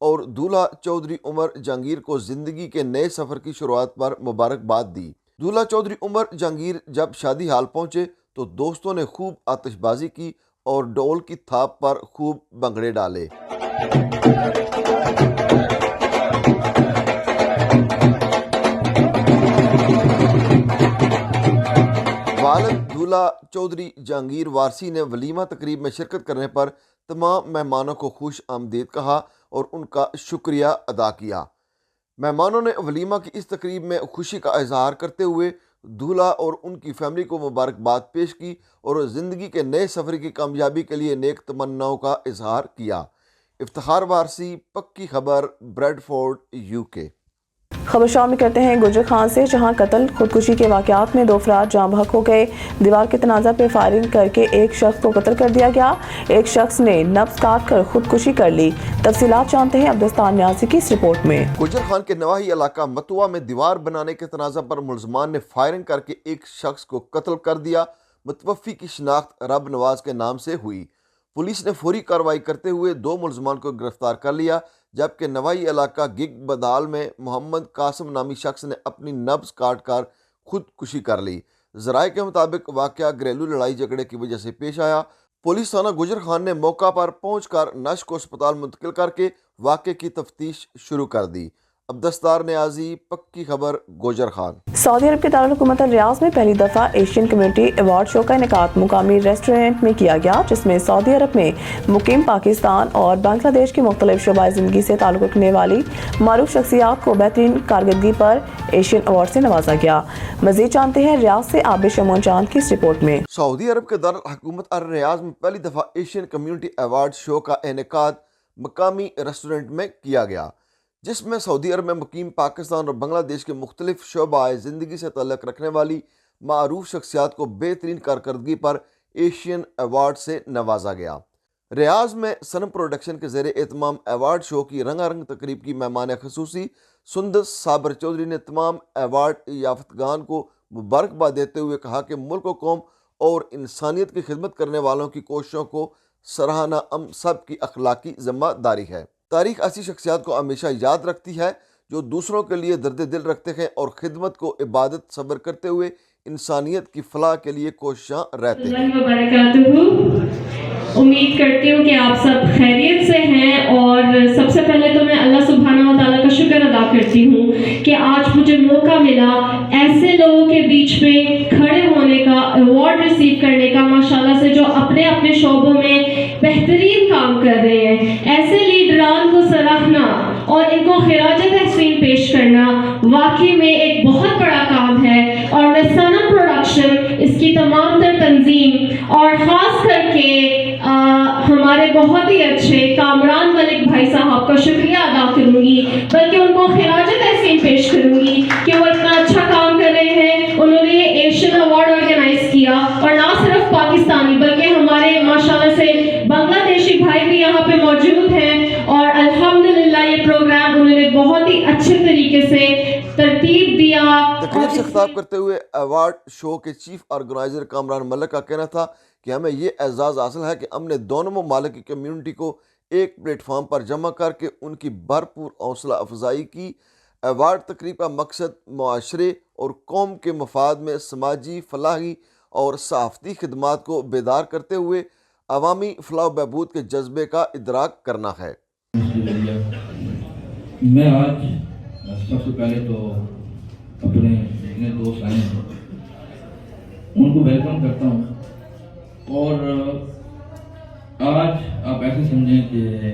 اور دولہا چودھری عمر جہانگیر کو زندگی کے نئے سفر کی شروعات پر مبارکباد دی۔ دولہا چودھری عمر جہانگیر جب شادی ہال پہنچے تو دوستوں نے خوب آتش بازی کی اور ڈول کی تھاپ پر خوب بھنگڑے ڈالے۔ والد دولہا چودھری جہانگیر وارسی نے ولیمہ تقریب میں شرکت کرنے پر تمام مہمانوں کو خوش آمدید کہا اور ان کا شکریہ ادا کیا۔ مہمانوں نے ولیمہ کی اس تقریب میں خوشی کا اظہار کرتے ہوئے دولہا اور ان کی فیملی کو مبارکباد پیش کی اور زندگی کے نئے سفر کی کامیابی کے لیے نیک تمناؤں کا اظہار کیا۔ افتخار وارسی، پکی خبر، بریڈ فورڈ، UK۔ خبر شامل کرتے ہیں گجر خان سے، جہاں قتل خودکشی کے واقعات میں 2 افراد جاں بحق ہو گئے۔ دیوار کے تنازع پہ فائرنگ کر کے ایک شخص کو قتل کر دیا گیا، ایک شخص نے نبض کاٹ کر خودکشی کر لی۔ تفصیلات جانتے ہیں عبدالستان نیازی کی اس رپورٹ میں۔ گجر خان کے نواحی علاقہ متوا میں دیوار بنانے کے تنازع پر ملزمان نے فائرنگ کر کے ایک شخص کو قتل کر دیا۔ متوفی کی شناخت رب نواز کے نام سے ہوئی۔ پولیس نے فوری کارروائی کرتے ہوئے 2 ملزمان کو گرفتار کر لیا، جبکہ نواحی علاقہ گگ بدال میں محمد قاسم نامی شخص نے اپنی نبض کاٹ کر خودکشی کر لی۔ ذرائع کے مطابق واقعہ گھریلو لڑائی جھگڑے کی وجہ سے پیش آیا۔ پولیس تھانہ گجر خان نے موقع پر پہنچ کر نش کو اسپتال منتقل کر کے واقعے کی تفتیش شروع کر دی۔ عبدالستار نیازی، پکی خبر، گوجر خان۔ سعودی عرب کے دارالحکومت الریاض میں پہلی دفعہ ایشین کمیونٹی ایوارڈ شو کا انعقاد مقامی ریسٹورنٹ میں کیا گیا، جس میں سعودی عرب میں مقیم پاکستان اور بنگلہ دیش کی مختلف شعبۂ زندگی سے تعلق رکھنے والی معروف شخصیات کو بہترین کارکردگی پر ایشین ایوارڈ سے نوازا گیا۔ مزید جانتے ہیں ریاض سے عابد شمعون چاند کی اس رپورٹ میں۔ سعودی عرب کے دارالحکومت الریاض میں پہلی دفعہ ایشین کمیونٹی ایوارڈ شو کا انعقاد مقامی ریسٹورنٹ میں کیا گیا، جس میں سعودی عرب میں مقیم پاکستان اور بنگلہ دیش کے مختلف شعبۂ زندگی سے تعلق رکھنے والی معروف شخصیات کو بہترین کارکردگی پر ایشین ایوارڈ سے نوازا گیا۔ ریاض میں سنم پروڈکشن کے زیر اہتمام ایوارڈ شو کی رنگا رنگ تقریب کی مہمان خصوصی سندس صابر چودھری نے تمام ایوارڈ یافتگان کو مبارکباد دیتے ہوئے کہا کہ ملک و قوم اور انسانیت کی خدمت کرنے والوں کی کوششوں کو سراہنا ہم سب کی اخلاقی ذمہ داری ہے۔ تاریخ ایسی شخصیات کو ہمیشہ یاد رکھتی ہے جو دوسروں کے لیے درد دل رکھتے ہیں اور خدمت کو عبادت صبر کرتے ہوئے انسانیت کی فلاح کے لیے کوشاں رہتے ہیں۔ امید کرتی ہوں کہ آپ سب خیریت سے ہیں، اور سب سے پہلے تو میں اللہ سبحانہ و تعالیٰ کا شکر ادا کرتی ہوں کہ آج مجھے موقع ملا ایسے لوگوں کے بیچ میں کھڑے ہونے کا، ایوارڈ ریسیو کرنے کا، ماشاءاللہ سے جو اپنے اپنے شعبوں میں بہترین کام کر رہے ہیں۔ ایسے لیڈران کو سراہنا اور ان کو خراج تحسین پیش کرنا واقعی میں ایک بہت بڑا کام ہے، اور میں سنم پروڈکشن، اس کی تمام تر تنظیم اور خاص کر کے ہمارے بہت ہی اچھے کامران ملک بھائی صاحب کا شکریہ ادا کروں گی، بلکہ ان کو خراج تحسین پیش کروں گی کہ وہ اتنا اچھا کام کر رہے ہیں۔ انہوں نے یہ ایشین ایوارڈ آرگنائز کیا، اور نہ صرف پاکستانی بلکہ ہمارے ماشاءاللہ سے بنگلہ دیشی بھائی بھی یہاں پہ موجود ہیں، اور الحمدللہ یہ پروگرام انہوں نے بہت ہی اچھے طریقے سے ترتیب دیا۔ تقریب سے خطاب کرتے ہوئے ایوارڈ شو کے چیف آرگنائزر کامران ملک کا کہنا تھا کہ ہمیں یہ اعزاز حاصل ہے کہ ہم نے دونوں ممالک کی کمیونٹی کو ایک پلیٹ فارم پر جمع کر کے ان کی بھرپور حوصلہ افزائی کی۔ ایوارڈ تقریب کا مقصد معاشرے اور قوم کے مفاد میں سماجی، فلاحی اور صحافتی خدمات کو بیدار کرتے ہوئے عوامی فلاح و بہبود کے جذبے کا ادراک کرنا ہے۔ میں آج سب سے پہلے تو اپنے جتنے دوست آئے ہیں ان کو ویلکم کرتا ہوں، اور آج آپ ایسے سمجھیں کہ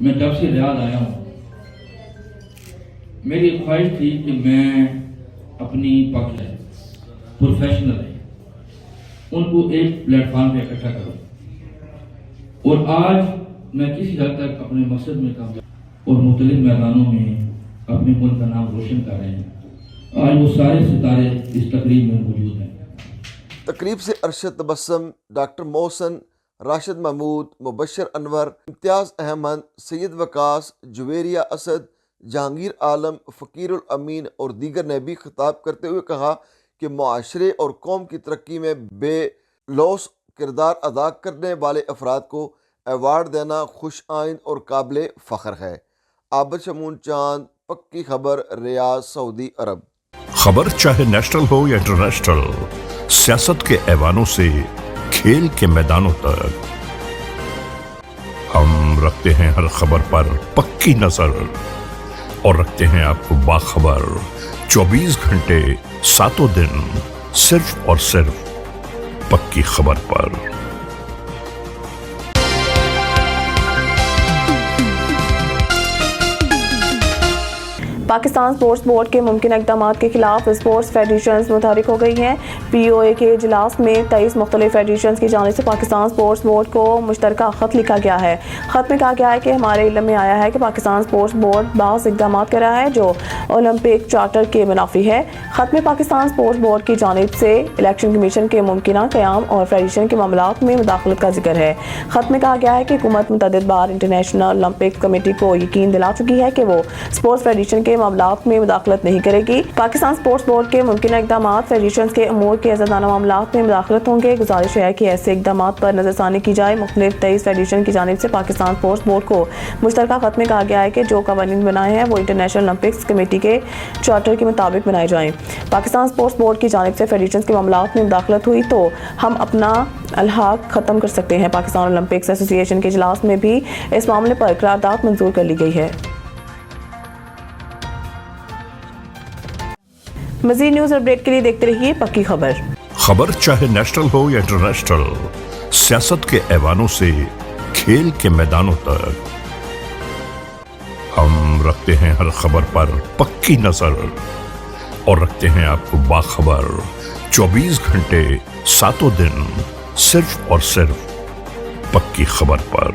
میں جب سے ریاض آیا ہوں میری خواہش تھی کہ میں اپنی پاکستان پروفیشنل ان کو ایک پلیٹ فارم پہ اکٹھا کروں، اور آج میں کسی حد تک اپنے مقصد میں کامیاب اور مختلف میدانوں میں اپنے ملک کا نام روشن کر رہے ہیں۔ آج وہ سارے ستارے اس تقریب میں موجود ہیں۔ تقریب سے ارشد تبسم، ڈاکٹر محسن، راشد محمود، مبشر انور، امتیاز احمد، سید وقاص، جویریہ اسد، جہانگیر عالم، فقیر الامین اور دیگر نے بھی خطاب کرتے ہوئے کہا کہ معاشرے اور قوم کی ترقی میں بے لوث کردار ادا کرنے والے افراد کو ایوارڈ دینا خوش آئند اور قابل فخر ہے۔ عابد شمون چاند، پکی خبر، ریاض، سعودی عرب۔ خبر چاہے نیشنل ہو یا انٹرنیشنل، سیاست کے ایوانوں سے کھیل کے میدانوں تک، ہم رکھتے ہیں ہر خبر پر پکی نظر اور رکھتے ہیں آپ کو باخبر 24 گھنٹے 7 دن، صرف اور صرف پکی خبر پر۔ پاکستان سپورٹس بورڈ کے ممکنہ اقدامات کے خلاف اسپورٹس فیڈریشنز متحرک ہو گئی ہیں۔ پی او اے کے اجلاس میں 23 مختلف فیڈریشنز کی جانب سے پاکستان سپورٹس بورڈ کو مشترکہ خط لکھا گیا ہے۔ خط میں کہا گیا ہے کہ ہمارے علم میں آیا ہے کہ پاکستان سپورٹس بورڈ بعض اقدامات کر رہا ہے جو اولمپک چارٹر کے منافی ہے۔ خط میں پاکستان سپورٹس بورڈ کی جانب سے الیکشن کمیشن کے ممکنہ قیام اور فیڈریشن کے معاملات میں مداخلت کا ذکر ہے۔ خط میں کہا گیا ہے کہ حکومت متعدد بار انٹرنیشنل اولمپک کمیٹی کو یقین دلا چکی ہے کہ وہ اسپورٹس فیڈریشن کے معاملات میں مداخلت نہیں کرے گی۔ پاکستان سپورٹس بورڈ کے ممکنہ اقدامات فیڈریشنز کے امور کے آزادانہ معاملات میں مداخلت ہوں گے۔ گزارش ہے کہ ایسے اقدامات پر نظر ثانی کی جائے۔ مختلف 23 فیڈریشن کی جانب سے پاکستان سپورٹس بورڈ کو مشترکہ خط میں کہا گیا ہے کہ جو قوانین بنائے ہیں وہ انٹرنیشنل اولمپکس کمیٹی کے چارٹر کے مطابق بنائے جائیں۔ پاکستان سپورٹس بورڈ کی جانب سے فیڈریشنز کے معاملات میں مداخلت ہوئی تو ہم اپنا الحاق ختم کر سکتے ہیں۔ پاکستان اولمپکس ایسوسی ایشن کے اجلاس میں بھی اس معاملے پر قرارداد منظور کر لی گئی ہے۔ مزید نیوز اپڈیٹ کے لیے دیکھتے رہیے پکی خبر۔ خبر چاہے نیشنل ہو یا انٹرنیشنل، سیاست کے ایوانوں سے کھیل کے میدانوں تک، ہم رکھتے ہیں ہر خبر پر پکی نظر اور رکھتے ہیں آپ کو باخبر 24 گھنٹے 7 دن، صرف اور صرف پکی خبر پر۔